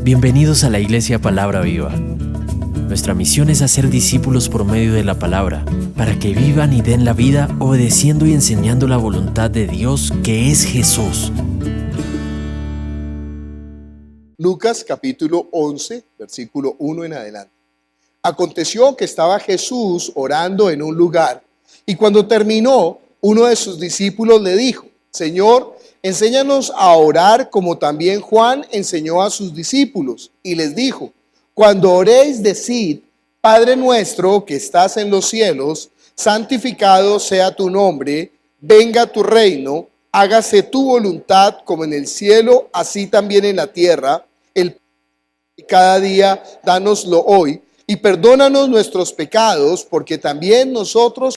Bienvenidos a la Iglesia Palabra Viva. Nuestra misión es hacer discípulos por medio de la palabra, para que vivan y den la vida obedeciendo y enseñando la voluntad de Dios, que es Jesús. Lucas capítulo 11, versículo 1 en adelante. Aconteció que estaba Jesús orando en un lugar, y cuando terminó, uno de sus discípulos le dijo: Señor, enséñanos a orar como también Juan enseñó a sus discípulos. Y les dijo: cuando oréis, decid: Padre nuestro que estás en los cielos, santificado sea tu nombre, venga tu reino, hágase tu voluntad como en el cielo, así también en la tierra. El pan de cada día dánoslo hoy, y perdónanos nuestros pecados, porque también nosotros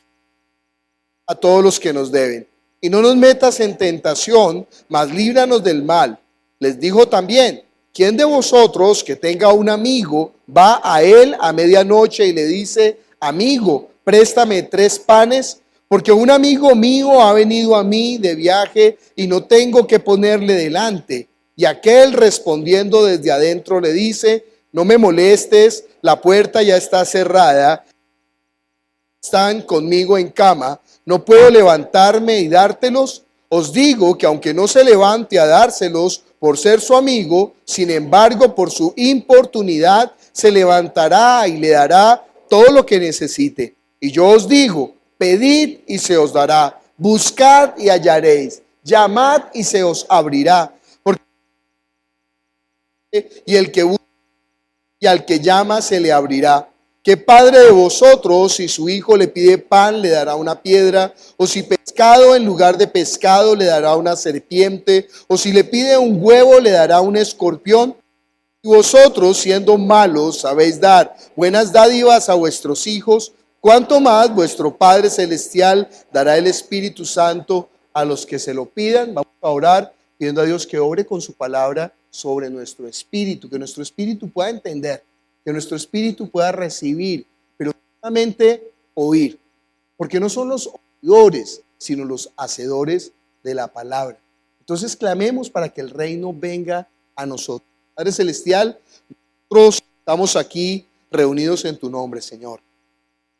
a todos los que nos deben. Y no nos metas en tentación, mas líbranos del mal. Les dijo también: ¿quién de vosotros que tenga un amigo va a él a medianoche y le dice: amigo, préstame 3 panes? Porque un amigo mío ha venido a mí de viaje y no tengo que ponerle delante. Y aquel, respondiendo desde adentro, le dice: no me molestes, la puerta ya está cerrada, están conmigo en cama, no puedo levantarme y dártelos. Os digo que aunque no se levante a dárselos por ser su amigo, sin embargo por su importunidad se levantará y le dará todo lo que necesite. Y yo os digo: pedid y se os dará, buscad y hallaréis, llamad y se os abrirá. Porque y el que busca y al que llama se le abrirá. ¿Qué padre de vosotros, si su hijo le pide pan, le dará una piedra? O si pescado, en lugar de pescado, le dará una serpiente? O si le pide un huevo, le dará un escorpión? Y vosotros, siendo malos, sabéis dar buenas dádivas a vuestros hijos, ¿cuánto más vuestro Padre Celestial dará el Espíritu Santo a los que se lo pidan? Vamos a orar pidiendo a Dios que obre con su palabra sobre nuestro espíritu, que nuestro espíritu pueda entender, que nuestro espíritu pueda recibir, pero solamente oír, porque no son los oidores, sino los hacedores de la palabra. Entonces clamemos para que el reino venga a nosotros. Padre Celestial, nosotros estamos aquí reunidos en tu nombre, Señor,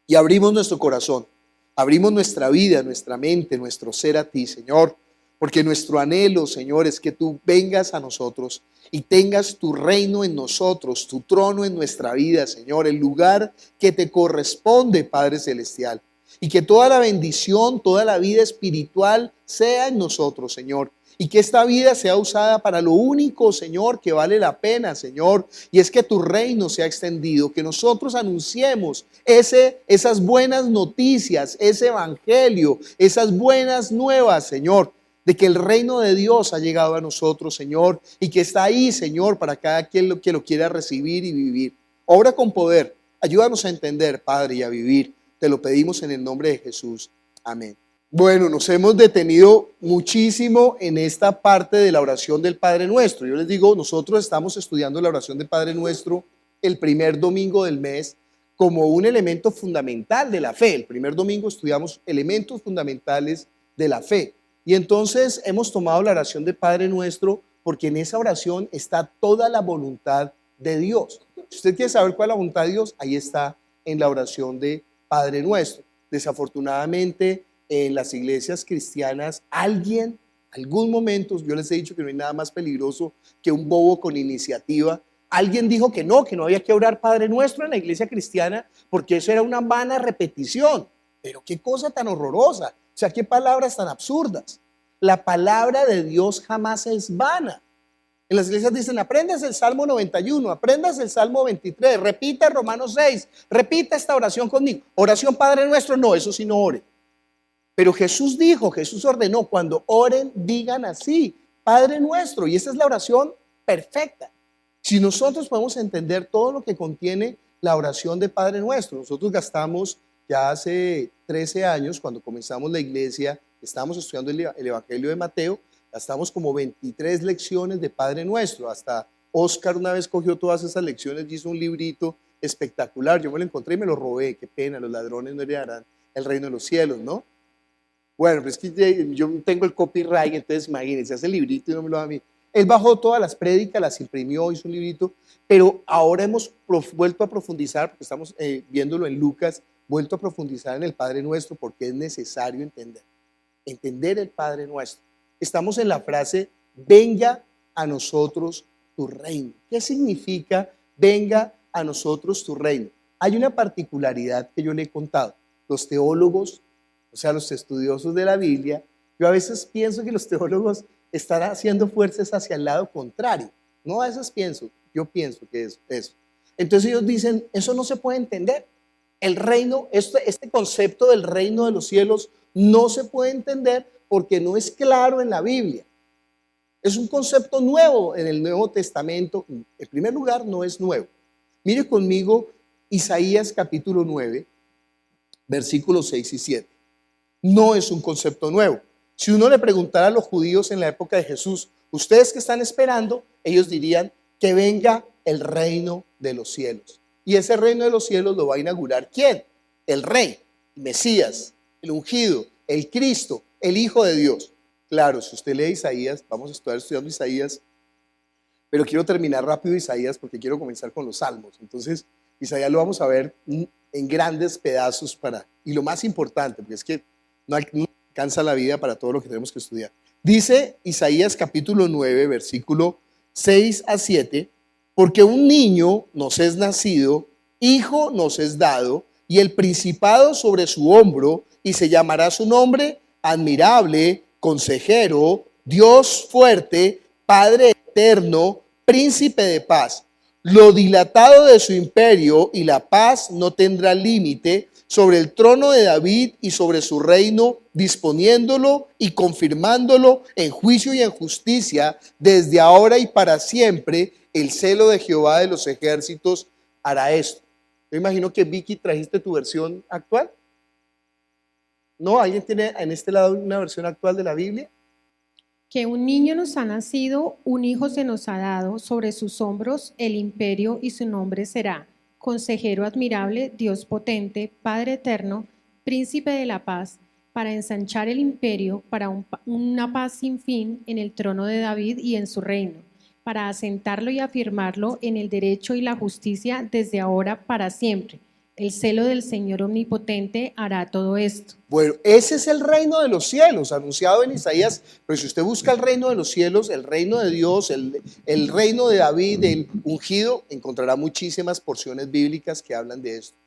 y abrimos nuestro corazón, abrimos nuestra vida, nuestra mente, nuestro ser a ti, Señor, porque nuestro anhelo, Señor, es que tú vengas a nosotros y tengas tu reino en nosotros, tu trono en nuestra vida, Señor, el lugar que te corresponde, Padre Celestial. Y que toda la bendición, toda la vida espiritual sea en nosotros, Señor. Y que esta vida sea usada para lo único, Señor, que vale la pena, Señor. Y es que tu reino sea extendido, que nosotros anunciemos esas buenas noticias, ese evangelio, esas buenas nuevas, Señor, de que el reino de Dios ha llegado a nosotros, Señor, y que está ahí, Señor, para cada quien que lo quiera recibir y vivir. Obra con poder, ayúdanos a entender, Padre, y a vivir. Te lo pedimos en el nombre de Jesús. Amén. Bueno, nos hemos detenido muchísimo en esta parte de la oración del Padre Nuestro. Yo les digo, nosotros estamos estudiando la oración del Padre Nuestro el primer domingo del mes como un elemento fundamental de la fe. El primer domingo estudiamos elementos fundamentales de la fe. Y entonces hemos tomado la oración del Padre Nuestro porque en esa oración está toda la voluntad de Dios. Si usted quiere saber cuál es la voluntad de Dios, ahí está en la oración de Padre Nuestro. Desafortunadamente, en las iglesias cristianas, algún momento, yo les he dicho que no hay nada más peligroso que un bobo con iniciativa. Alguien dijo que no había que orar Padre Nuestro en la iglesia cristiana porque eso era una vana repetición. Pero qué cosa tan horrorosa. O sea, qué palabras tan absurdas. La palabra de Dios jamás es vana. En las iglesias dicen: aprendas el Salmo 91, aprendas el Salmo 23, repita Romanos 6, repita esta oración conmigo. Oración Padre Nuestro, no, eso sí no ore. Pero Jesús dijo, Jesús ordenó: cuando oren, digan así, Padre Nuestro. Y esa es la oración perfecta. Si nosotros podemos entender todo lo que contiene la oración de Padre Nuestro, nosotros gastamos ya hace 13 años, cuando comenzamos la iglesia, estábamos estudiando el Evangelio de Mateo, gastamos como 23 lecciones de Padre Nuestro. Hasta Oscar una vez cogió todas esas lecciones y hizo un librito espectacular. Yo me lo encontré y me lo robé. Qué pena, los ladrones no heredarán el reino de los cielos, ¿no? Bueno, pues es que yo tengo el copyright, entonces imagínense, hace el librito y no me lo da a mí. Él bajó todas las prédicas, las imprimió, hizo un librito, pero ahora hemos vuelto a profundizar, porque estamos viéndolo en Lucas, vuelto a profundizar en el Padre Nuestro, porque es necesario entender el Padre Nuestro. Estamos en la frase, venga a nosotros tu reino. ¿Qué significa venga a nosotros tu reino? Hay una particularidad que yo le he contado. Los teólogos, o sea, los estudiosos de la Biblia, yo a veces pienso que los teólogos están haciendo fuerzas hacia el lado contrario. No a veces pienso, yo pienso que es eso. Entonces ellos dicen, eso no se puede entender. El reino, este concepto del reino de los cielos no se puede entender porque no es claro en la Biblia. Es un concepto nuevo en el Nuevo Testamento. En primer lugar, no es nuevo. Mire conmigo Isaías capítulo 9, versículos 6 y 7. No es un concepto nuevo. Si uno le preguntara a los judíos en la época de Jesús, ¿ustedes qué están esperando? Ellos dirían que venga el reino de los cielos. Y ese reino de los cielos lo va a inaugurar ¿quién? El rey, el Mesías, el ungido, el Cristo, el Hijo de Dios. Claro, si usted lee Isaías, vamos a estar estudiando Isaías, pero quiero terminar rápido Isaías porque quiero comenzar con los salmos. Entonces, Isaías lo vamos a ver en grandes pedazos y lo más importante, porque es que no alcanza la vida para todo lo que tenemos que estudiar. Dice Isaías capítulo 9, versículo 6 a 7, porque un niño nos es nacido, hijo nos es dado, y el principado sobre su hombro, y se llamará su nombre admirable, consejero, Dios fuerte, Padre eterno, príncipe de paz. Lo dilatado de su imperio y la paz no tendrá límite sobre el trono de David y sobre su reino, disponiéndolo y confirmándolo en juicio y en justicia desde ahora y para siempre. El celo de Jehová de los ejércitos hará esto. Yo imagino que Vicky trajiste tu versión actual. ¿No? ¿Alguien tiene en este lado una versión actual de la Biblia? Que un niño nos ha nacido, un hijo se nos ha dado, sobre sus hombros el imperio y su nombre será Consejero admirable, Dios potente, Padre eterno, Príncipe de la paz, para ensanchar el imperio, para una paz sin fin en el trono de David y en su reino, para asentarlo y afirmarlo en el derecho y la justicia desde ahora para siempre. El celo del Señor omnipotente hará todo esto. Bueno, ese es el reino de los cielos, anunciado en Isaías, pero si usted busca el reino de los cielos, el reino de Dios, el reino de David, el ungido, encontrará muchísimas porciones bíblicas que hablan de esto.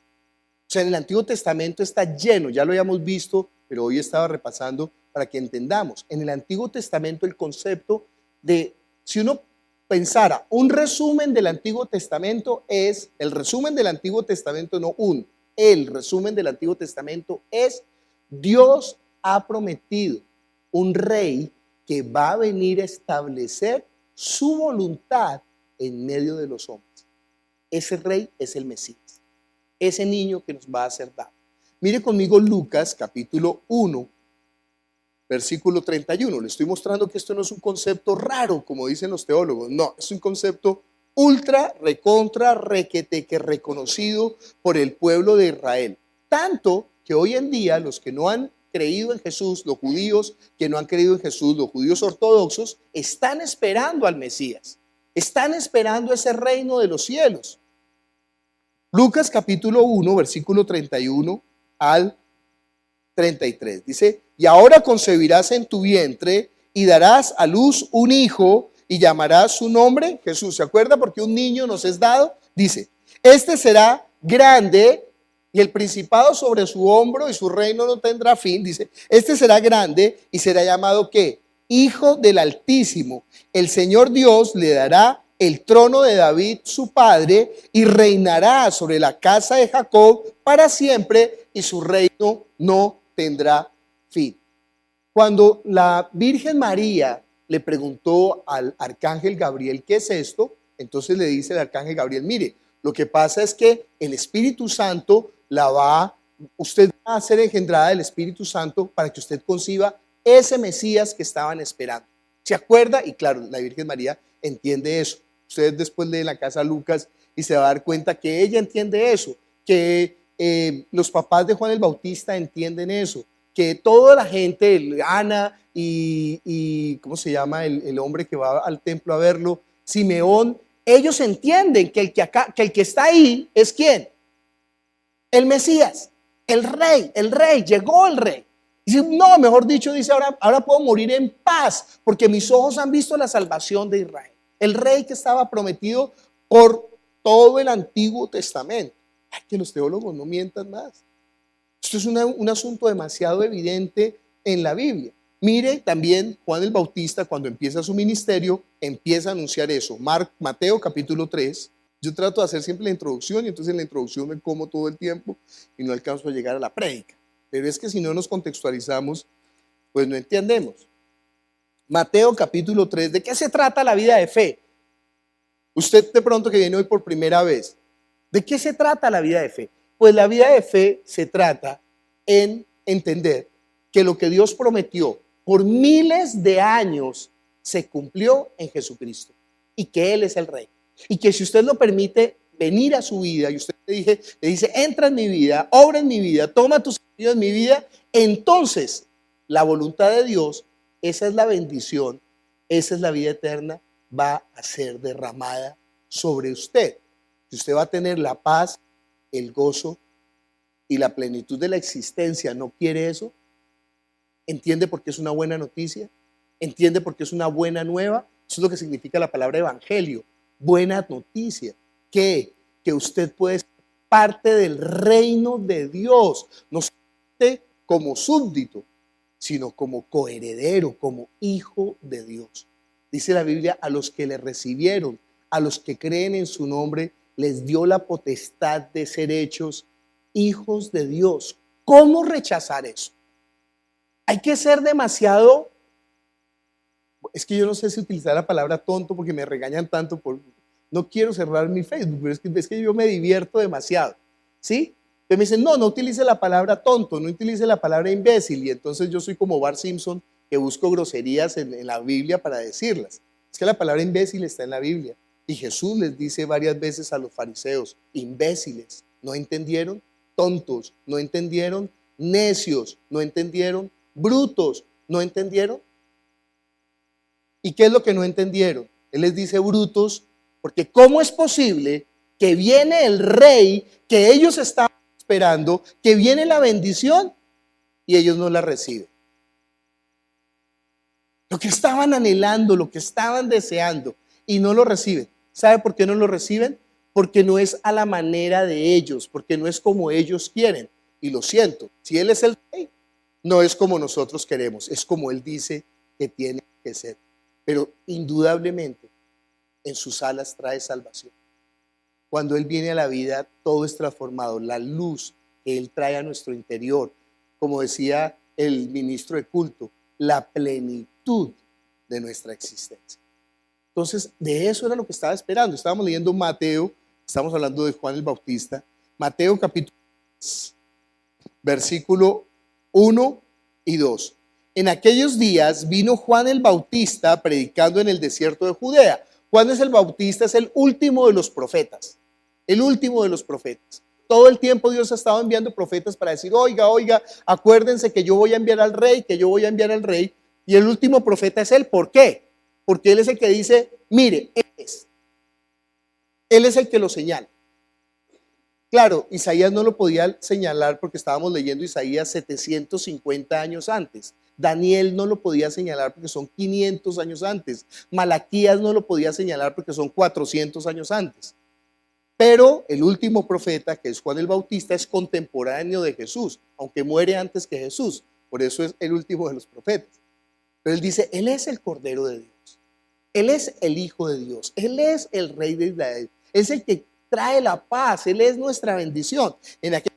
O sea, en el Antiguo Testamento está lleno, ya lo habíamos visto, pero hoy estaba repasando para que entendamos. En el Antiguo Testamento el concepto de, si uno pensara, un resumen del Antiguo Testamento es, el resumen del Antiguo Testamento, el resumen del Antiguo Testamento es, Dios ha prometido un rey que va a venir a establecer su voluntad en medio de los hombres. Ese rey es el Mesías, ese niño que nos va a ser dado. Mire conmigo Lucas capítulo 1, versículo 31. Le estoy mostrando que esto no es un concepto raro, como dicen los teólogos. No, es un concepto ultra, recontra, requete, que reconocido por el pueblo de Israel. Tanto que hoy en día los que no han creído en Jesús, los judíos que no han creído en Jesús, los judíos ortodoxos, están esperando al Mesías. Están esperando ese reino de los cielos. Lucas capítulo 1, versículo 31 al 33. Dice, y ahora concebirás en tu vientre y darás a luz un hijo y llamarás su nombre Jesús. ¿Se acuerda? Porque un niño nos es dado. Dice, este será grande y el principado sobre su hombro y su reino no tendrá fin. Dice, este será grande y será llamado ¿qué? Hijo del Altísimo. El Señor Dios le dará el trono de David su padre y reinará sobre la casa de Jacob para siempre y su reino no tendrá fin. Cuando la Virgen María le preguntó al arcángel Gabriel ¿qué es esto? Entonces le dice el arcángel Gabriel, mire, lo que pasa es que el Espíritu Santo usted va a ser engendrada del Espíritu Santo para que usted conciba ese Mesías que estaban esperando. ¿Se acuerda? Y claro, la Virgen María entiende eso. Ustedes después leen la casa Lucas y se va a dar cuenta que ella entiende eso, que los papás de Juan el Bautista entienden eso, que toda la gente, Ana y ¿cómo se llama? El hombre que va al templo a verlo, Simeón, ellos entienden que el que está ahí es ¿quién? El Mesías, el rey, llegó el rey. Dice, no, mejor dicho, dice, ahora puedo morir en paz, porque mis ojos han visto la salvación de Israel. El rey que estaba prometido por todo el Antiguo Testamento. Ay, que los teólogos no mientan más. Esto es un asunto demasiado evidente en la Biblia. Mire también Juan el Bautista, cuando empieza su ministerio, empieza a anunciar eso. Mateo capítulo 3. Yo trato de hacer siempre la introducción y entonces en la introducción me como todo el tiempo y no alcanzo a llegar a la prédica. Pero es que si no nos contextualizamos, pues no entendemos. Mateo capítulo 3, ¿de qué se trata la vida de fe? Usted de pronto que viene hoy por primera vez, ¿de qué se trata la vida de fe? Pues la vida de fe se trata en entender que lo que Dios prometió por miles de años se cumplió en Jesucristo y que Él es el Rey. Y que si usted lo permite venir a su vida y usted le dice, entra en mi vida, obra en mi vida, toma tu sentido en mi vida, entonces la voluntad de Dios, esa es la bendición, esa es la vida eterna, va a ser derramada sobre usted. Y usted va a tener la paz, el gozo y la plenitud de la existencia. ¿No quiere eso? ¿Entiende por qué es una buena noticia? ¿Entiende por qué es una buena nueva? Eso es lo que significa la palabra evangelio. Buena noticia. Que usted puede ser parte del reino de Dios. No solamente como súbdito, sino como coheredero, como hijo de Dios. Dice la Biblia, a los que le recibieron, a los que creen en su nombre, les dio la potestad de ser hechos hijos de Dios. ¿Cómo rechazar eso? Hay que ser demasiado, es que yo no sé si utilizar la palabra tonto porque me regañan tanto, no quiero cerrar mi Facebook, pero es que yo me divierto demasiado, ¿sí? Pero me dicen, no utilice la palabra tonto, no utilice la palabra imbécil, y entonces yo soy como Bart Simpson que busco groserías en la Biblia para decirlas. Es que la palabra imbécil está en la Biblia, y Jesús les dice varias veces a los fariseos, imbéciles, ¿no entendieron? Tontos, ¿no entendieron? Necios, ¿no entendieron? Brutos, ¿no entendieron? ¿Y qué es lo que no entendieron? Él les dice brutos, porque ¿cómo es posible que viene el rey que ellos estaban esperando, que viene la bendición y ellos no la reciben? Lo que estaban anhelando, lo que estaban deseando y no lo reciben. ¿Sabe por qué no lo reciben? Porque no es a la manera de ellos, porque no es como ellos quieren. Y lo siento, si Él es el rey, no es como nosotros queremos, es como Él dice que tiene que ser. Pero indudablemente en sus alas trae salvación. Cuando Él viene a la vida, todo es transformado. La luz que Él trae a nuestro interior, como decía el ministro de culto, la plenitud de nuestra existencia. Entonces, de eso era lo que estaba esperando. Estábamos leyendo Mateo, estamos hablando de Juan el Bautista. Mateo capítulo 3, versículo 1 y 2. En aquellos días vino Juan el Bautista predicando en el desierto de Judea. Juan el Bautista es el último de los profetas. El último de los profetas. Todo el tiempo Dios ha estado enviando profetas para decir, oiga, acuérdense que yo voy a enviar al rey, que yo voy a enviar al rey. Y el último profeta es él. ¿Por qué? Porque él es el que dice, mire, él es. Él es el que lo señala. Claro, Isaías no lo podía señalar porque estábamos leyendo Isaías 750 años antes. Daniel no lo podía señalar porque son 500 años antes. Malaquías no lo podía señalar porque son 400 años antes. Pero el último profeta, que es Juan el Bautista, es contemporáneo de Jesús, aunque muere antes que Jesús. Por eso es el último de los profetas. Pero él dice, Él es el Cordero de Dios. Él es el Hijo de Dios. Él es el Rey de Israel. Es el que trae la paz. Él es nuestra bendición. En aquel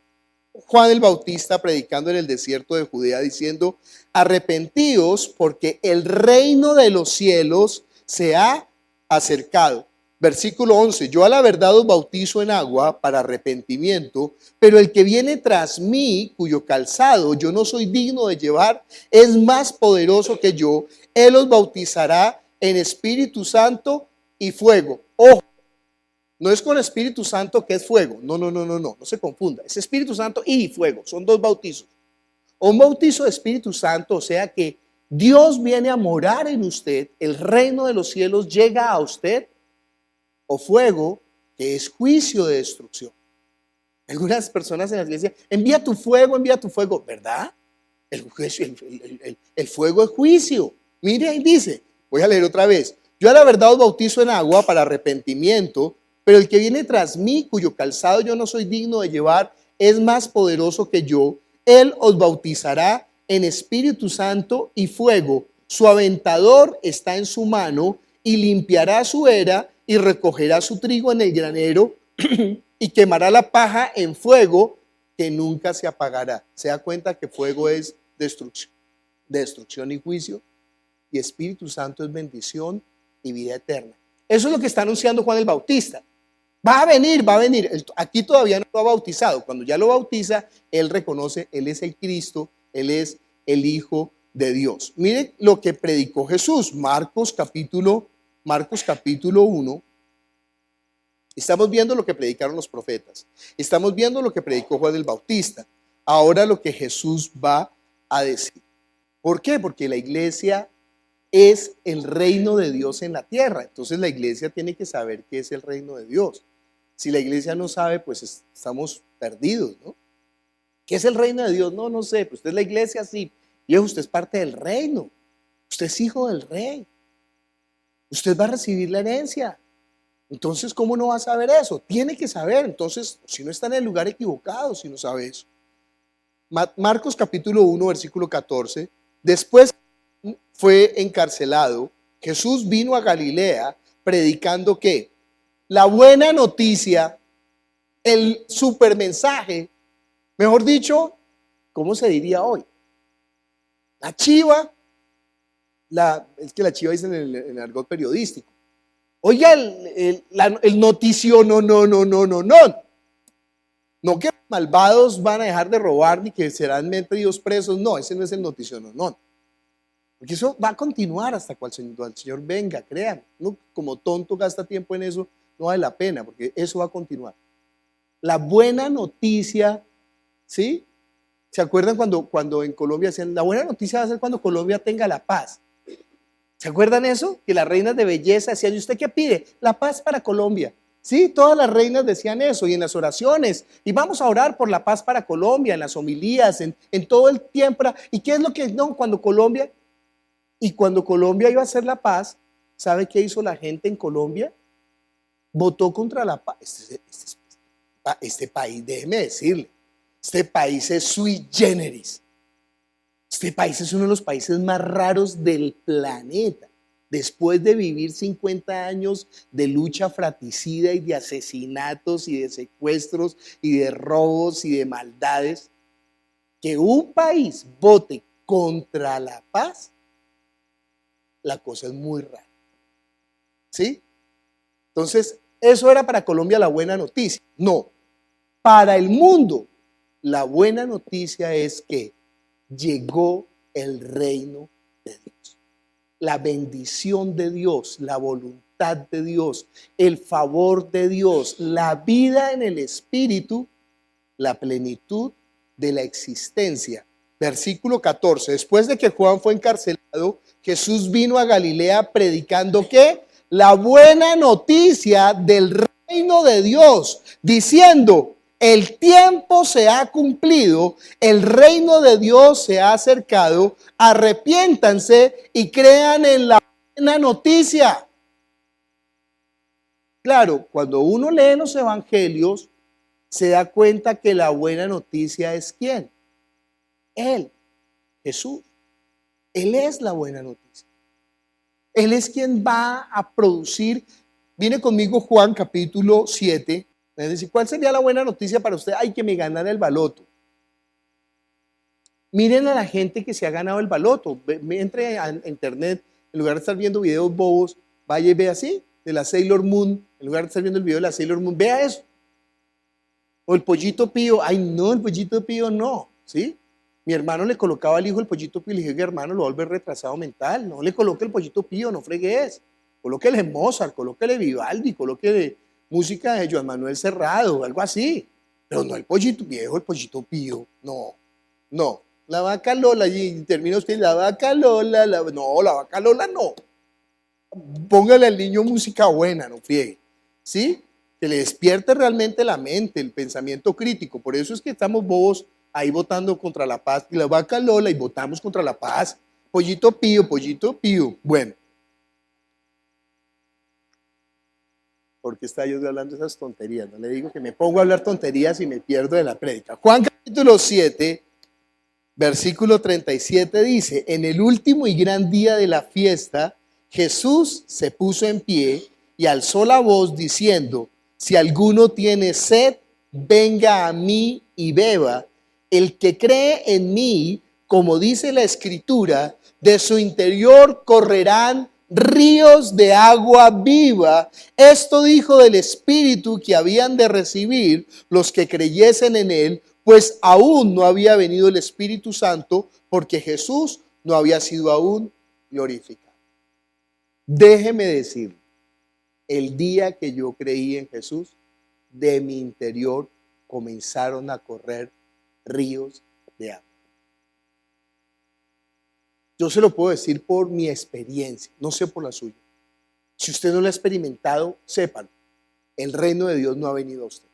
Juan el Bautista predicando en el desierto de Judea diciendo, arrepentíos porque el reino de los cielos se ha acercado. Versículo 11, yo a la verdad os bautizo en agua para arrepentimiento, pero el que viene tras mí, cuyo calzado yo no soy digno de llevar, es más poderoso que yo. Él os bautizará en Espíritu Santo y fuego. Ojo, no es con Espíritu Santo que es fuego. No se confunda. Es Espíritu Santo y fuego. Son dos bautizos. o un bautizo de Espíritu Santo, o sea que Dios viene a morar en usted, el reino de los cielos llega a usted, o fuego, que es juicio de destrucción. Algunas personas en la iglesia, envía tu fuego, ¿verdad? El fuego es juicio. Mire ahí dice, voy a leer otra vez. Yo a la verdad os bautizo en agua para arrepentimiento, pero el que viene tras mí, cuyo calzado yo no soy digno de llevar, es más poderoso que yo. Él os bautizará en Espíritu Santo y fuego. Su aventador está en su mano y limpiará su era y recogerá su trigo en el granero y quemará la paja en fuego que nunca se apagará. ¿Se da cuenta que fuego es destrucción y juicio? Y Espíritu Santo es bendición y vida eterna. Eso es lo que está anunciando Juan el Bautista. Va a venir. Aquí todavía no lo ha bautizado. Cuando ya lo bautiza, él reconoce, él es el Cristo, él es el Hijo de Dios. Miren lo que predicó Jesús. Marcos capítulo 1. Estamos viendo lo que predicaron los profetas. Estamos viendo lo que predicó Juan el Bautista. Ahora lo que Jesús va a decir. ¿Por qué? Porque la iglesia es el reino de Dios en la tierra. Entonces la iglesia tiene que saber qué es el reino de Dios. Si la iglesia no sabe, pues estamos perdidos, ¿no? ¿Qué es el reino de Dios? No sé. Pues usted es la iglesia, sí. Viejo, usted es parte del reino. Usted es hijo del rey. Usted va a recibir la herencia. Entonces, ¿cómo no va a saber eso? Tiene que saber. Entonces, si no está en el lugar equivocado, si no sabe eso. Marcos capítulo 1, versículo 14. Después fue encarcelado. Jesús vino a Galilea predicando ¿qué? La buena noticia, el supermensaje, mejor dicho, ¿cómo se diría hoy? La chiva, es que la chiva dice en el argot periodístico. Oiga, el noticio, no. No que malvados van a dejar de robar ni que serán metidos presos. No, ese no es el noticio, no. Porque eso va a continuar hasta cuando el Señor venga, créanme. Uno como tonto gasta tiempo en eso, no vale la pena, porque eso va a continuar. La buena noticia, ¿sí? ¿Se acuerdan cuando en Colombia decían, la buena noticia va a ser cuando Colombia tenga la paz? ¿Se acuerdan eso? Que las reinas de belleza decían, ¿y usted qué pide? La paz para Colombia. Sí, todas las reinas decían eso, y en las oraciones, y vamos a orar por la paz para Colombia, en las homilías, en todo el tiempo. ¿Y qué es lo que no? Cuando Colombia iba a hacer la paz, ¿sabe qué hizo la gente en Colombia? Votó contra la paz. Este país, déjeme decirle, este país es sui generis. Este país es uno de los países más raros del planeta. Después de vivir 50 años de lucha fratricida y de asesinatos y de secuestros y de robos y de maldades, que un país vote contra la paz, la cosa es muy rara. ¿Sí? Entonces, eso era para Colombia la buena noticia. No, para el mundo, la buena noticia es que llegó el reino de Dios. La bendición de Dios, la voluntad de Dios, el favor de Dios, la vida en el Espíritu, la plenitud de la existencia. Versículo 14. Después de que Juan fue encarcelado, Jesús vino a Galilea predicando ¿qué? La buena noticia del reino de Dios, diciendo, el tiempo se ha cumplido, el reino de Dios se ha acercado, arrepiéntanse y crean en la buena noticia. Claro, cuando uno lee los evangelios, se da cuenta que la buena noticia es ¿quién? Él, Jesús. Él es la buena noticia. Él es quien va a producir. Viene conmigo Juan capítulo 7. Es decir, ¿cuál sería la buena noticia para usted? Ay, que me ganara el baloto. Miren a la gente que se ha ganado el baloto. Entre a internet, en lugar de estar viendo videos bobos, vaya y vea así, de la Sailor Moon. En lugar de estar viendo el video de la Sailor Moon, vea eso. O el pollito pío. Ay, no, el pollito pío no. ¿Sí? Mi hermano le colocaba al hijo el pollito pío y le dije, hermano, lo va a volver retrasado mental. No le coloque el pollito pío, no fregues. Colóquele Mozart, colóquele Vivaldi, colóquele música de Joan Manuel Serrado, algo así. Pero no el pollito viejo, el pollito pío. No. La vaca Lola, y termina usted, la vaca Lola, no, la vaca Lola no. Póngale al niño música buena, no friegue. ¿Sí? Que le despierte realmente la mente, el pensamiento crítico. Por eso es que estamos bobos ahí votando contra la paz. Y la vaca Lola y votamos contra la paz. Pollito pío, pollito pío. Bueno. ¿Por qué está yo hablando esas tonterías? No le digo que me pongo a hablar tonterías y me pierdo de la prédica. Juan capítulo 7, versículo 37 dice, en el último y gran día de la fiesta, Jesús se puso en pie y alzó la voz diciendo, si alguno tiene sed, venga a mí y beba. El que cree en mí, como dice la Escritura, de su interior correrán ríos de agua viva. Esto dijo del Espíritu que habían de recibir los que creyesen en él, pues aún no había venido el Espíritu Santo, porque Jesús no había sido aún glorificado. Déjeme decir, el día que yo creí en Jesús, de mi interior comenzaron a correr ríos de agua. Yo se lo puedo decir por mi experiencia, no sé por la suya. Si usted no lo ha experimentado, sépalo, el reino de Dios no ha venido a usted.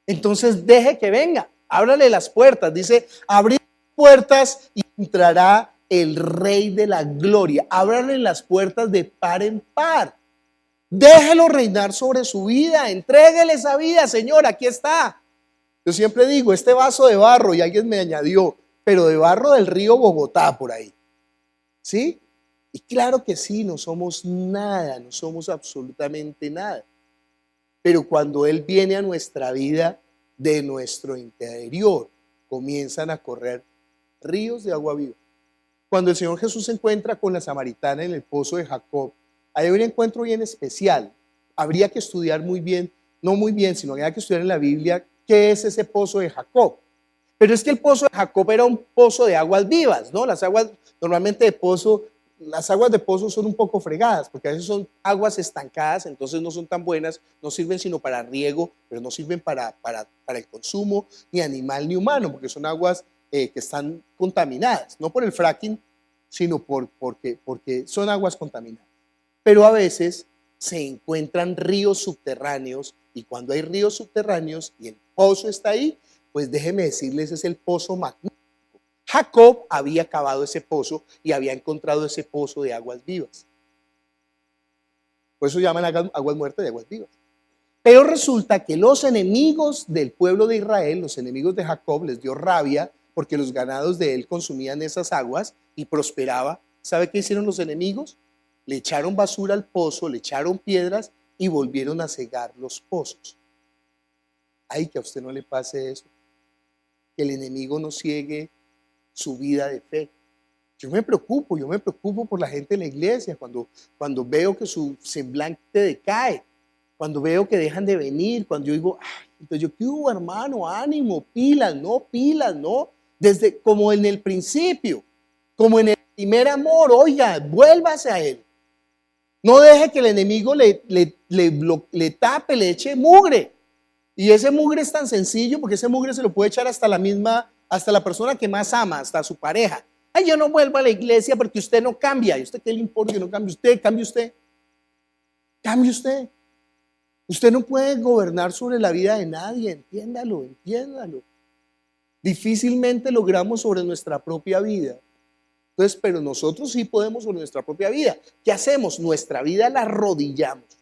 Entonces deje que venga, ábrale las puertas. Dice, abrid puertas y entrará el Rey de la Gloria. Ábrale las puertas de par en par. Déjelo reinar sobre su vida, entréguele esa vida, Señor, aquí está. Yo siempre digo, este vaso de barro, y alguien me añadió, pero de barro del río Bogotá por ahí. ¿Sí? Y claro que sí, no somos nada, no somos absolutamente nada. Pero cuando Él viene a nuestra vida, de nuestro interior, comienzan a correr ríos de agua viva. Cuando el Señor Jesús se encuentra con la samaritana en el pozo de Jacob, hay un encuentro bien especial. Habría que estudiar muy bien, no muy bien, sino habría que estudiar en la Biblia qué es ese pozo de Jacob. Pero es que el pozo de Jacob era un pozo de aguas vivas, ¿no? Las aguas normalmente de pozo, las aguas de pozo son un poco fregadas, porque a veces son aguas estancadas, entonces no son tan buenas, no sirven sino para riego, pero no sirven para el consumo ni animal ni humano, porque son aguas que están contaminadas, no por el fracking, sino porque son aguas contaminadas. Pero a veces se encuentran ríos subterráneos, y cuando hay ríos subterráneos y el pozo está ahí, pues déjeme decirles, es el pozo magnífico. Jacob había cavado ese pozo y había encontrado ese pozo de aguas vivas. Por eso llaman aguas muertas de aguas vivas. Pero resulta que los enemigos del pueblo de Israel, los enemigos de Jacob, les dio rabia porque los ganados de él consumían esas aguas y prosperaba. ¿Sabe qué hicieron los enemigos? Le echaron basura al pozo, le echaron piedras y volvieron a cegar los pozos. Ay, que a usted no le pase eso. Que el enemigo no ciegue su vida de fe. Yo me preocupo por la gente de la iglesia cuando veo que su semblante decae, cuando veo que dejan de venir, cuando yo digo, ay, entonces yo, ¿qué hubo, hermano? Ánimo, pilas, no. Desde como en el principio, como en el primer amor, oiga, vuélvase a él. No deje que el enemigo le tape, le eche mugre. Y ese mugre es tan sencillo porque ese mugre se lo puede echar hasta la persona que más ama, hasta su pareja. Ay, yo no vuelvo a la iglesia porque usted no cambia. ¿Y usted qué le importa que no cambie usted? Cambie usted. Cambie usted. Usted no puede gobernar sobre la vida de nadie, entiéndalo. Difícilmente logramos sobre nuestra propia vida. Entonces, pero nosotros sí podemos sobre nuestra propia vida. ¿Qué hacemos? Nuestra vida la arrodillamos.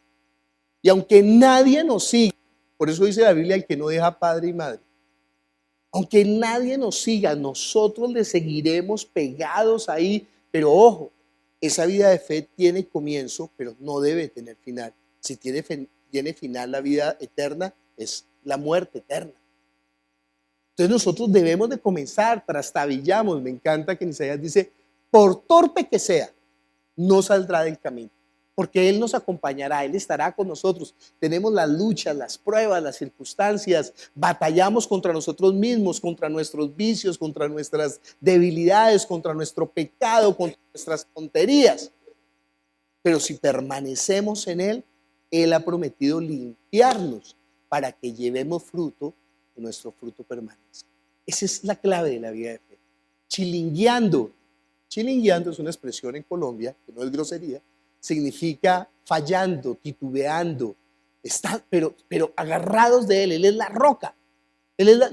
Y aunque nadie nos siga, por eso dice la Biblia, el que no deja padre y madre. Aunque nadie nos siga, nosotros le seguiremos pegados ahí. Pero ojo, esa vida de fe tiene comienzo, pero no debe tener final. Si tiene final la vida eterna, es la muerte eterna. Entonces nosotros debemos de comenzar, trastabillamos. Me encanta que en Isaías dice, por torpe que sea, no saldrá del camino. Porque Él nos acompañará, Él estará con nosotros. Tenemos las luchas, las pruebas, las circunstancias, batallamos contra nosotros mismos, contra nuestros vicios, contra nuestras debilidades, contra nuestro pecado, contra nuestras tonterías. Pero si permanecemos en Él, Él ha prometido limpiarnos para que llevemos fruto y nuestro fruto permanezca. Esa es la clave de la vida de fe. chilingueando. Chilingueando es una expresión en Colombia, que no es grosería, significa fallando, titubeando, pero agarrados de él es la roca.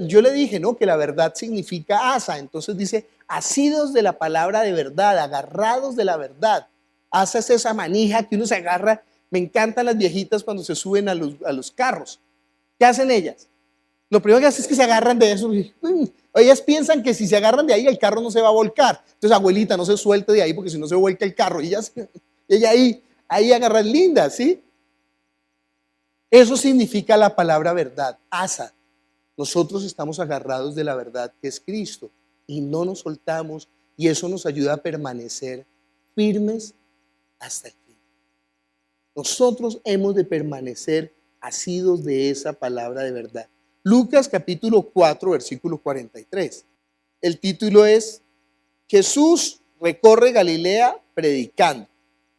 Yo le dije, ¿no?, que la verdad significa asa, entonces dice, asidos de la palabra de verdad, agarrados de la verdad. Asa es esa manija que uno se agarra. Me encantan las viejitas cuando se suben a los carros. ¿Qué hacen ellas? Lo primero que hacen es que se agarran de eso. Ellas piensan que si se agarran de ahí el carro no se va a volcar. Entonces, abuelita, no se suelte de ahí porque si no se vuelca el carro. Y ella ahí agarra linda, ¿sí? Eso significa la palabra verdad, asa. Nosotros estamos agarrados de la verdad que es Cristo y no nos soltamos, y eso nos ayuda a permanecer firmes hasta el fin. Nosotros hemos de permanecer asidos de esa palabra de verdad. Lucas capítulo 4, versículo 43. El título es Jesús recorre Galilea predicando.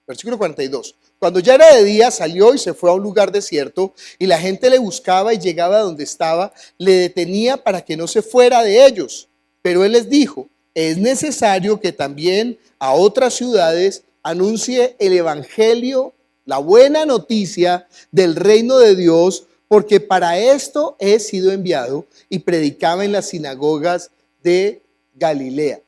Versículo 42. Cuando ya era de día, salió y se fue a un lugar desierto, y la gente le buscaba y llegaba a donde estaba, le detenía para que no se fuera de ellos. Pero él les dijo, es necesario que también a otras ciudades anuncie el evangelio, la buena noticia del reino de Dios, porque para esto he sido enviado. Y predicaba en las sinagogas de Galilea.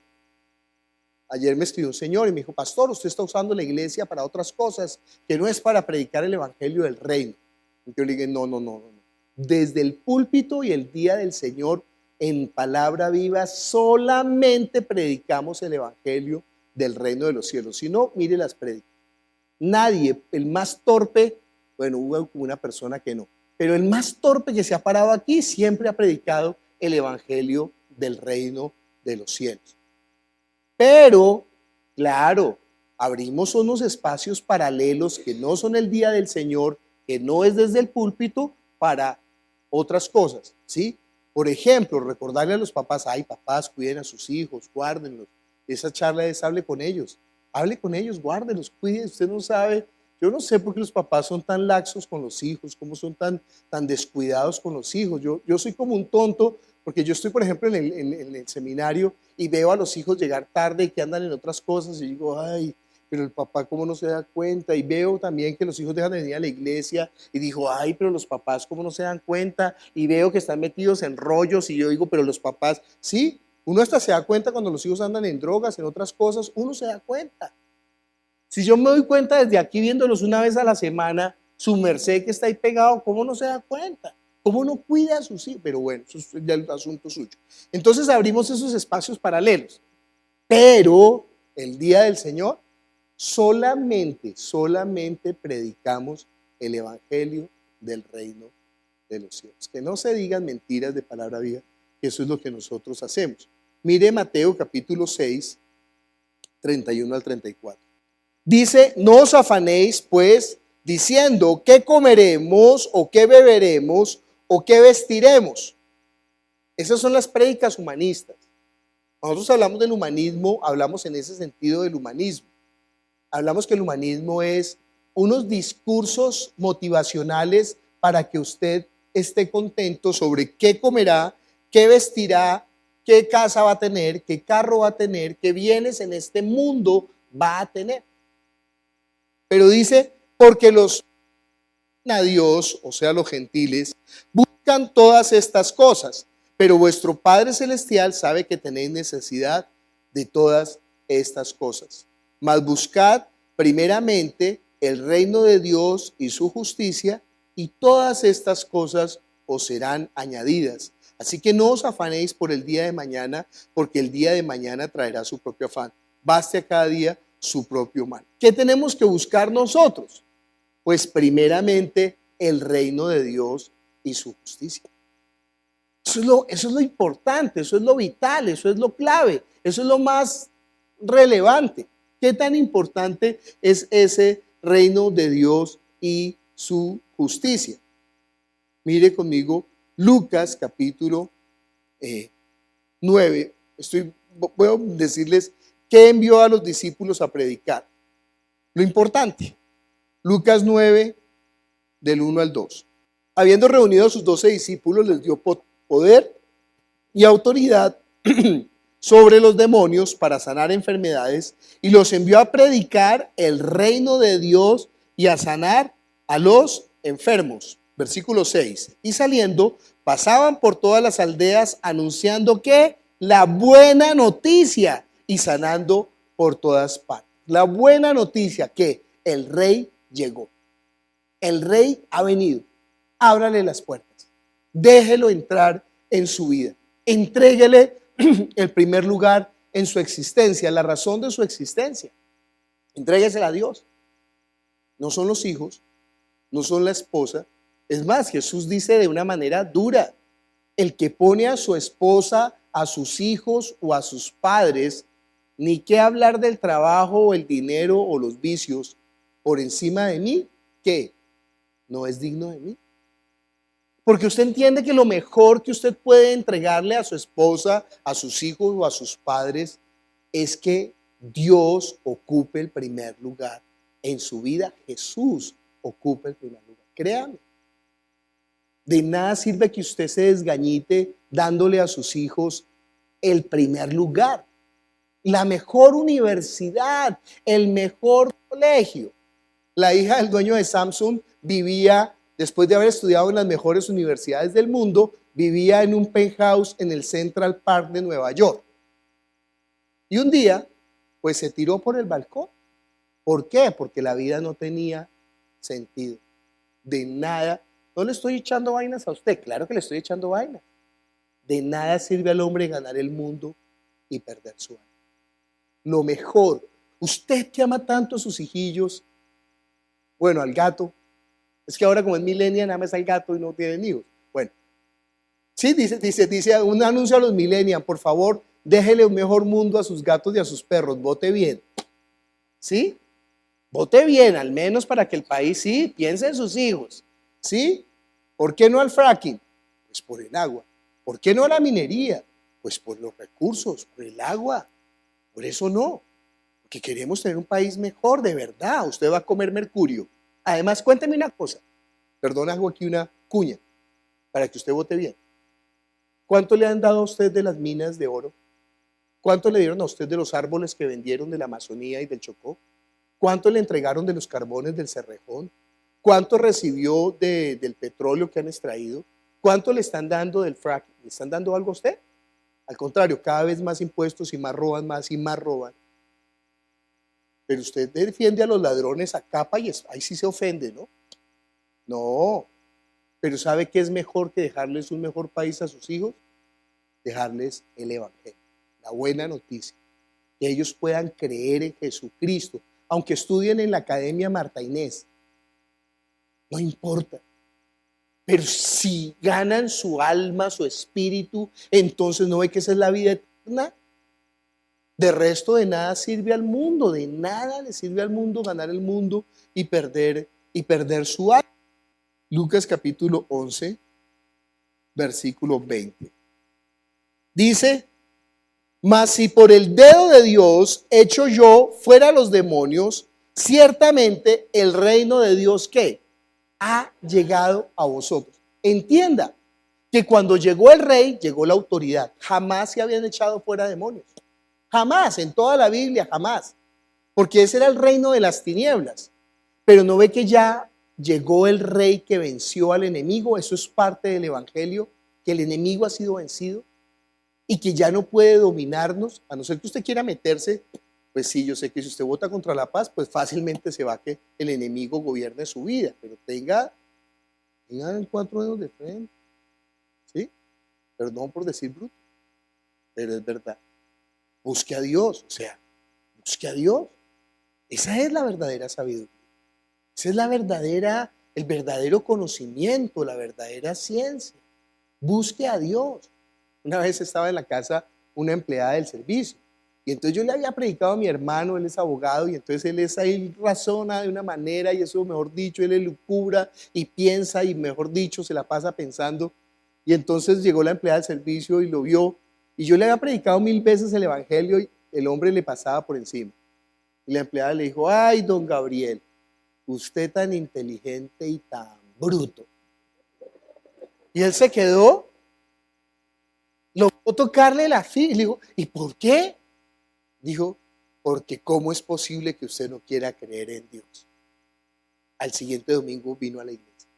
Ayer me escribió un señor y me dijo, pastor, usted está usando la iglesia para otras cosas, que no es para predicar el evangelio del reino. Y yo le dije, no. Desde el púlpito y el día del Señor, en palabra viva, solamente predicamos el evangelio del reino de los cielos. Si no, mire las prédicas. Nadie, el más torpe, bueno, hubo una persona que no, pero el más torpe que se ha parado aquí siempre ha predicado el evangelio del reino de los cielos. Pero, claro, abrimos unos espacios paralelos que no son el día del Señor, que no es desde el púlpito, para otras cosas, ¿sí? Por ejemplo, recordarle a los papás, ay, papás, cuiden a sus hijos, guárdenlos. Esa charla es, hable con ellos, guárdenlos, cuiden. Usted no sabe, yo no sé por qué los papás son tan laxos con los hijos, cómo son tan descuidados con los hijos. Yo soy como un tonto, porque yo estoy, por ejemplo, en el seminario y veo a los hijos llegar tarde y que andan en otras cosas y digo, ay, pero el papá cómo no se da cuenta. Y veo también que los hijos dejan de venir a la iglesia y digo, ay, pero los papás cómo no se dan cuenta. Y veo que están metidos en rollos y yo digo, pero los papás, sí, uno hasta se da cuenta cuando los hijos andan en drogas, en otras cosas, uno se da cuenta. Si yo me doy cuenta desde aquí viéndolos una vez a la semana, su merced que está ahí pegado, ¿cómo no se da cuenta? ¿Cómo no cuida a sus hijos? Pero bueno, eso es ya el asunto suyo. Entonces abrimos esos espacios paralelos. Pero el día del Señor, solamente predicamos el evangelio del reino de los cielos. Que no se digan mentiras de palabra viva, que eso es lo que nosotros hacemos. Mire Mateo capítulo 6, 31 al 34. Dice, no os afanéis pues diciendo qué comeremos o qué beberemos o qué vestiremos. Esas son las prédicas humanistas. Nosotros hablamos del humanismo, hablamos en ese sentido del humanismo. Hablamos que el humanismo es unos discursos motivacionales para que usted esté contento sobre qué comerá, qué vestirá, qué casa va a tener, qué carro va a tener, qué bienes en este mundo va a tener. Pero dice, porque los a Dios, o sea, los gentiles, buscan todas estas cosas, pero vuestro Padre Celestial sabe que tenéis necesidad de todas estas cosas. Mas buscad primeramente el reino de Dios y su justicia, y todas estas cosas os serán añadidas. Así que no os afanéis por el día de mañana, porque el día de mañana traerá su propio afán. Baste a cada día su propio mal. ¿Qué tenemos que buscar nosotros? Pues primeramente el reino de Dios y su justicia. Eso es lo importante, eso es lo vital, eso es lo clave, eso es lo más relevante. ¿Qué tan importante es ese reino de Dios y su justicia? Mire conmigo Lucas capítulo 9. Voy a decirles qué envió a los discípulos a predicar. Lo importante. Lucas 9, del 1 al 2. Habiendo reunido a sus 12 discípulos, les dio poder y autoridad sobre los demonios para sanar enfermedades y los envió a predicar el reino de Dios y a sanar a los enfermos. Versículo 6. Y saliendo, pasaban por todas las aldeas anunciando que la buena noticia y sanando por todas partes. La buena noticia que el rey llegó. El rey ha venido. Ábrale las puertas. Déjelo entrar en su vida. Entréguele el primer lugar en su existencia, la razón de su existencia. Entréguesela a Dios. No son los hijos, no son la esposa. Es más, Jesús dice de una manera dura, el que pone a su esposa, a sus hijos o a sus padres, ni qué hablar del trabajo o el dinero o los vicios por encima de mí, ¿qué? No es digno de mí. Porque usted entiende que lo mejor que usted puede entregarle a su esposa, a sus hijos o a sus padres es que Dios ocupe el primer lugar en su vida. Jesús ocupe el primer lugar. Créame. De nada sirve que usted se desgañite dándole a sus hijos el primer lugar, la mejor universidad, el mejor colegio. La hija del dueño de Samsung vivía, después de haber estudiado en las mejores universidades del mundo, vivía en un penthouse en el Central Park de Nueva York. Y un día, pues se tiró por el balcón. ¿Por qué? Porque la vida no tenía sentido. De nada. No le estoy echando vainas a usted, claro que le estoy echando vainas. De nada sirve al hombre ganar el mundo y perder su alma. Lo mejor, usted que ama tanto a sus hijillos, bueno, al gato, es que ahora como es millennial, nada más al gato y no tienen hijos. Bueno, sí, dice un anuncio a los millennials, por favor, déjele un mejor mundo a sus gatos y a sus perros, vote bien. ¿Sí? Vote bien, al menos para que el país sí piense en sus hijos. ¿Sí? ¿Por qué no al fracking? Pues por el agua. ¿Por qué no a la minería? Pues por los recursos, por el agua. Por eso no. Porque queremos tener un país mejor, de verdad. Usted va a comer mercurio. Además, cuénteme una cosa. Perdón, hago aquí una cuña para que usted vote bien. ¿Cuánto le han dado a usted de las minas de oro? ¿Cuánto le dieron a usted de los árboles que vendieron de la Amazonía y del Chocó? ¿Cuánto le entregaron de los carbones del Cerrejón? ¿Cuánto recibió del petróleo que han extraído? ¿Cuánto le están dando del fracking? ¿Le están dando algo a usted? Al contrario, cada vez más impuestos y más roban, más roban. Pero usted defiende a los ladrones a capa y ahí sí se ofende, ¿no? No, pero ¿sabe qué es mejor que dejarles un mejor país a sus hijos? Dejarles el evangelio, la buena noticia, que ellos puedan creer en Jesucristo, aunque estudien en la Academia Marta Inés, no importa. Pero si ganan su alma, su espíritu, entonces ¿no ve que esa es la vida eterna? De resto, de nada sirve al mundo, de nada le sirve al mundo ganar el mundo y perder su alma. Lucas capítulo 11, versículo 20. Dice, mas si por el dedo de Dios echo yo fuera a los demonios, ciertamente el reino de Dios, ¿qué? Ha llegado a vosotros. Entienda que cuando llegó el rey, llegó la autoridad. Jamás se habían echado fuera demonios. Jamás, en toda la Biblia, jamás. Porque ese era el reino de las tinieblas. Pero no ve que ya llegó el rey que venció al enemigo. Eso es parte del evangelio, que el enemigo ha sido vencido y que ya no puede dominarnos, a no ser que usted quiera meterse. Pues sí, yo sé que si usted vota contra la paz, pues fácilmente se va a que el enemigo gobierne su vida, pero tenga 4 dedos de frente, ¿sí? Perdón por decir bruto, pero es verdad. Busque a Dios, o sea, busque a Dios. Esa es la verdadera sabiduría. Esa es el verdadero conocimiento, la verdadera ciencia. Busque a Dios. Una vez estaba en la casa una empleada del servicio. Y entonces yo le había predicado a mi hermano, él es abogado, y entonces él razona de una manera, y eso, mejor dicho, él elucubra y piensa, y mejor dicho, se la pasa pensando. Y entonces llegó la empleada del servicio y lo vio, y yo le había predicado 1000 veces el evangelio, y el hombre le pasaba por encima. Y la empleada le dijo, ay, don Gabriel, usted tan inteligente y tan bruto. Y él se quedó logró tocarle la figa. Y le digo, ¿y por qué? Dijo, porque ¿cómo es posible que usted no quiera creer en Dios? Al siguiente domingo vino a la iglesia.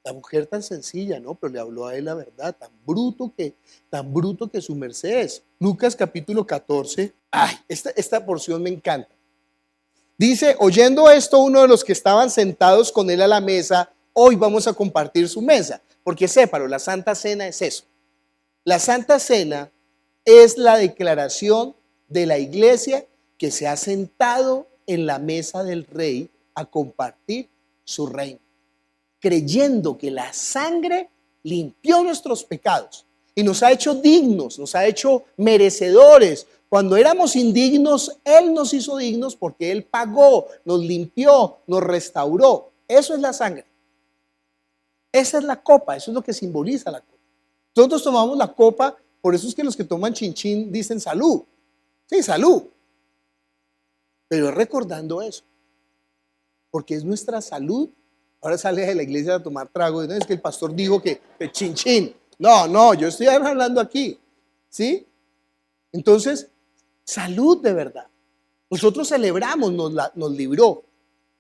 La mujer tan sencilla, ¿no? Pero le habló a él la verdad, tan bruto que su merced es. Lucas capítulo 14. Ay, esta porción me encanta. Dice, oyendo esto, uno de los que estaban sentados con él a la mesa, hoy vamos a compartir su mesa. Porque sépalo, la Santa Cena es eso. La Santa Cena es la declaración de la iglesia que se ha sentado en la mesa del rey a compartir su reino, creyendo que la sangre limpió nuestros pecados y nos ha hecho dignos, nos ha hecho merecedores. Cuando éramos indignos, Él nos hizo dignos porque Él pagó, nos limpió, nos restauró. Eso es la sangre. Esa es la copa, eso es lo que simboliza la copa. Nosotros tomamos la copa, por eso es que los que toman chinchín dicen salud. Sí, salud. Pero es recordando eso, porque es nuestra salud. Ahora sale de la iglesia a tomar trago, ¿no? Es que el pastor dijo que chinchín. No, yo estoy hablando aquí, ¿sí? Entonces, salud de verdad. Nosotros celebramos, nos libró,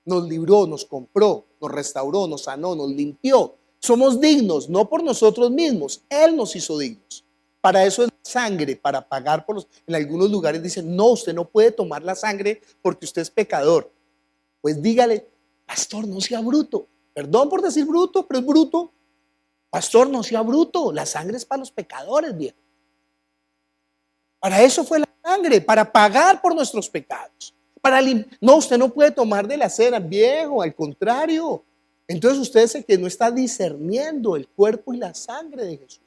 nos compró, nos restauró, nos sanó, nos limpió. Somos dignos, no por nosotros mismos, Él nos hizo dignos. Para eso es la sangre, para pagar por los... En algunos lugares dicen, no, usted no puede tomar la sangre porque usted es pecador. Pues dígale, pastor, no sea bruto. Perdón por decir bruto, pero es bruto. Pastor, no sea bruto, la sangre es para los pecadores, viejo. Para eso fue la sangre, para pagar por nuestros pecados. No, usted no puede tomar de la cena, viejo, al contrario. Entonces usted es el que no está discerniendo el cuerpo y la sangre de Jesús.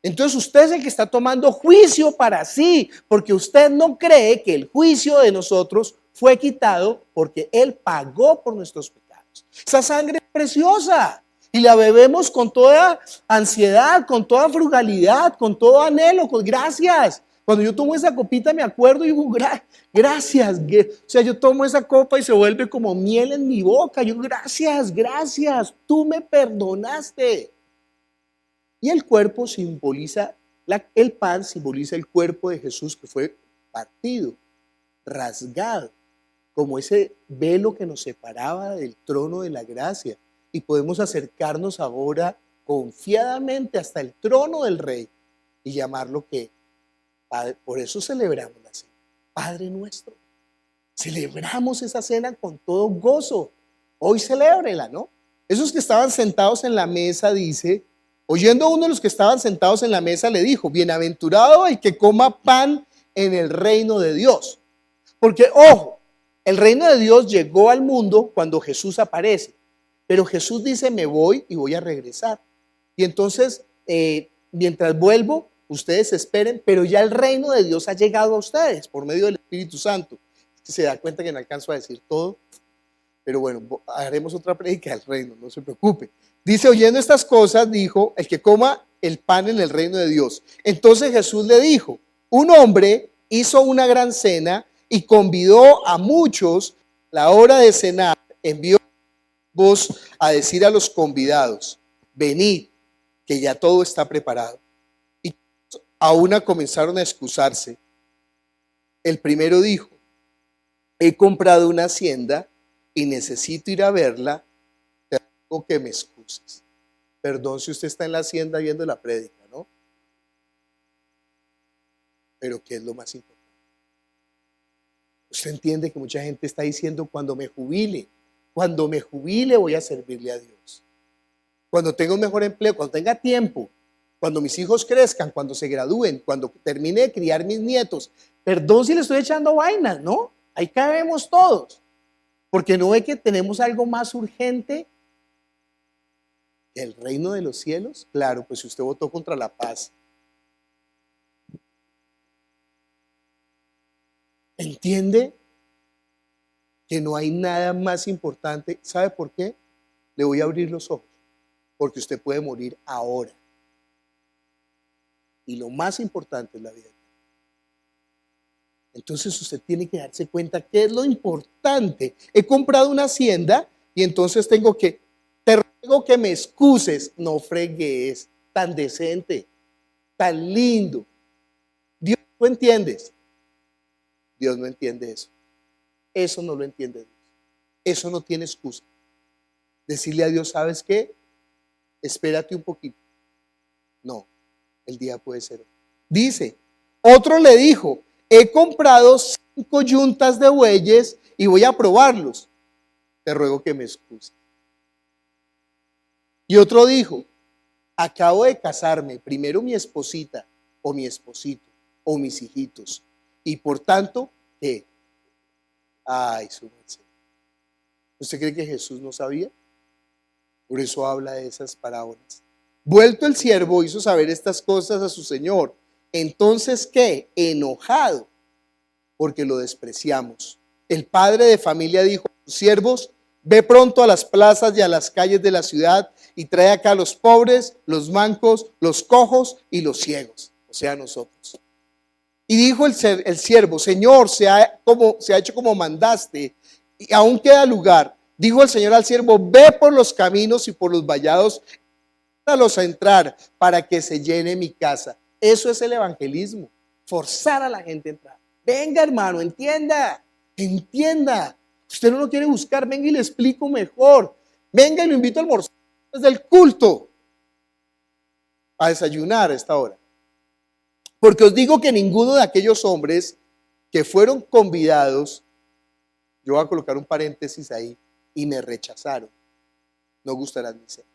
Entonces usted es el que está tomando juicio para sí, porque usted no cree que el juicio de nosotros fue quitado porque Él pagó por nuestros pecados. Esa sangre es preciosa y la bebemos con toda ansiedad, con toda frugalidad, con todo anhelo, con gracias. Cuando yo tomo esa copita me acuerdo y digo, gracias. O sea, yo tomo esa copa y se vuelve como miel en mi boca. Yo, gracias, tú me perdonaste. Y el cuerpo simboliza, el pan simboliza el cuerpo de Jesús que fue partido, rasgado, como ese velo que nos separaba del trono de la gracia. Y podemos acercarnos ahora confiadamente hasta el trono del Rey y llamarlo que Padre. Por eso celebramos la cena, Padre nuestro. Celebramos esa cena con todo gozo. Hoy celébrela, ¿no? Esos que estaban sentados en la mesa, dice, oyendo a uno de los que estaban sentados en la mesa, le dijo, bienaventurado el que coma pan en el reino de Dios. Porque, ojo, el reino de Dios llegó al mundo cuando Jesús aparece. Pero Jesús dice, me voy y voy a regresar. Y entonces, mientras vuelvo, ustedes esperen, pero ya el reino de Dios ha llegado a ustedes por medio del Espíritu Santo. Se da cuenta que no alcanzo a decir todo, pero bueno, haremos otra prédica del reino, no se preocupe. Dice, oyendo estas cosas, dijo, el que coma el pan en el reino de Dios. Entonces Jesús le dijo, un hombre hizo una gran cena y convidó a muchos. La hora de cenar envió voz a decir a los convidados, venid, que ya todo está preparado. Y a una comenzaron a excusarse. El primero dijo, he comprado una hacienda y necesito ir a verla, te ruego que me excuses. Perdón si usted está en la hacienda viendo la prédica, ¿no? Pero ¿qué es lo más importante? Usted entiende que mucha gente está diciendo, cuando me jubile voy a servirle a Dios. Cuando tenga un mejor empleo, cuando tenga tiempo, cuando mis hijos crezcan, cuando se gradúen, cuando termine de criar mis nietos. Perdón si le estoy echando vainas, ¿no? Ahí cabemos todos. Porque no ve que tenemos algo más urgente que el reino de los cielos. Claro, pues si usted votó contra la paz. ¿Entiende que no hay nada más importante? ¿Sabe por qué? Le voy a abrir los ojos. Porque usted puede morir ahora. Y lo más importante es la vida. Entonces usted tiene que darse cuenta qué es lo importante. He comprado una hacienda y entonces tengo que, te ruego ruego que me excuses. No fregues, tan decente, tan lindo. Dios, ¿tú entiendes? Dios no entiende eso. Eso no lo entiende Dios. Eso no tiene excusa. Decirle a Dios, ¿sabes qué? Espérate un poquito. No, el día puede ser hoy. Dice, otro le dijo, he comprado 5 yuntas de bueyes y voy a probarlos. Te ruego que me excuses. Y otro dijo, acabo de casarme, primero mi esposita o mi esposito o mis hijitos. Y por tanto, ¿qué? Ay, su merced. ¿Usted cree que Jesús no sabía? Por eso habla de esas parábolas. Vuelto el siervo hizo saber estas cosas a su señor. Entonces, ¿qué? Enojado, porque lo despreciamos. El padre de familia dijo a sus siervos, ve pronto a las plazas y a las calles de la ciudad y trae acá a los pobres, los mancos, los cojos y los ciegos, o sea, nosotros. Y dijo el siervo, Señor, se ha hecho como mandaste y aún queda lugar. Dijo el Señor al siervo, ve por los caminos y por los vallados, invítalos a entrar para que se llene mi casa. Eso es el evangelismo, forzar a la gente a entrar. Venga, hermano, entienda. Usted no lo quiere buscar, venga y le explico mejor. Venga y lo invito a almorzar desde el culto, a desayunar a esta hora. Porque os digo que ninguno de aquellos hombres que fueron convidados, yo voy a colocar un paréntesis ahí, y me rechazaron, no gustarán mi ser.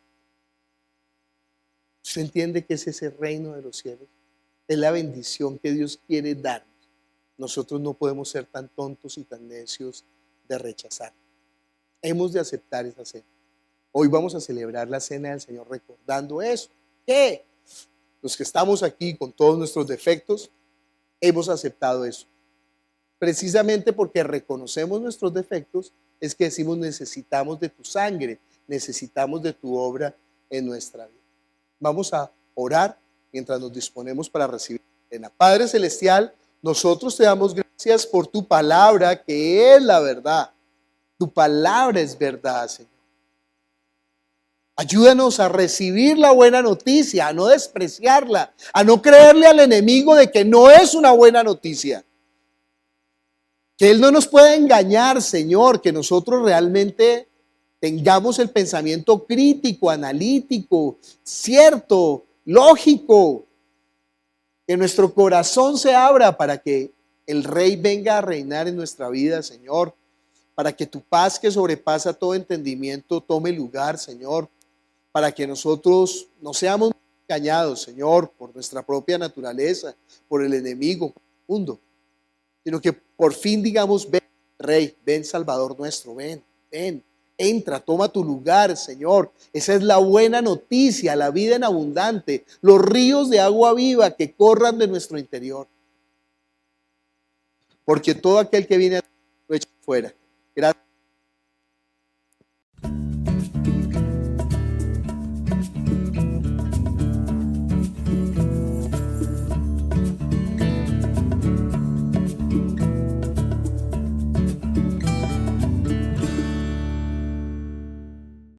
¿Usted entiende que es ese reino de los cielos? Es la bendición que Dios quiere darnos. Nosotros no podemos ser tan tontos y tan necios de rechazar. Hemos de aceptar esa cena. Hoy vamos a celebrar la cena del Señor recordando eso. ¿Qué? Los que estamos aquí con todos nuestros defectos, hemos aceptado eso. Precisamente porque reconocemos nuestros defectos, es que decimos necesitamos de tu sangre, necesitamos de tu obra en nuestra vida. Vamos a orar mientras nos disponemos para recibir la cena. Padre Celestial, nosotros te damos gracias por tu palabra, que es la verdad. Tu palabra es verdad, Señor. Ayúdanos a recibir la buena noticia, a no despreciarla, a no creerle al enemigo de que no es una buena noticia. Que Él no nos pueda engañar, Señor, que nosotros realmente tengamos el pensamiento crítico, analítico, cierto, lógico. Que nuestro corazón se abra para que el Rey venga a reinar en nuestra vida, Señor. Para que tu paz que sobrepasa todo entendimiento tome lugar, Señor. Para que nosotros no seamos engañados, Señor, por nuestra propia naturaleza, por el enemigo, por el mundo. Sino que por fin digamos, ven Rey, ven Salvador nuestro, ven, entra, toma tu lugar, Señor. Esa es la buena noticia, la vida en abundante, los ríos de agua viva que corran de nuestro interior. Porque todo aquel que viene a lo echa fuera. Gracias.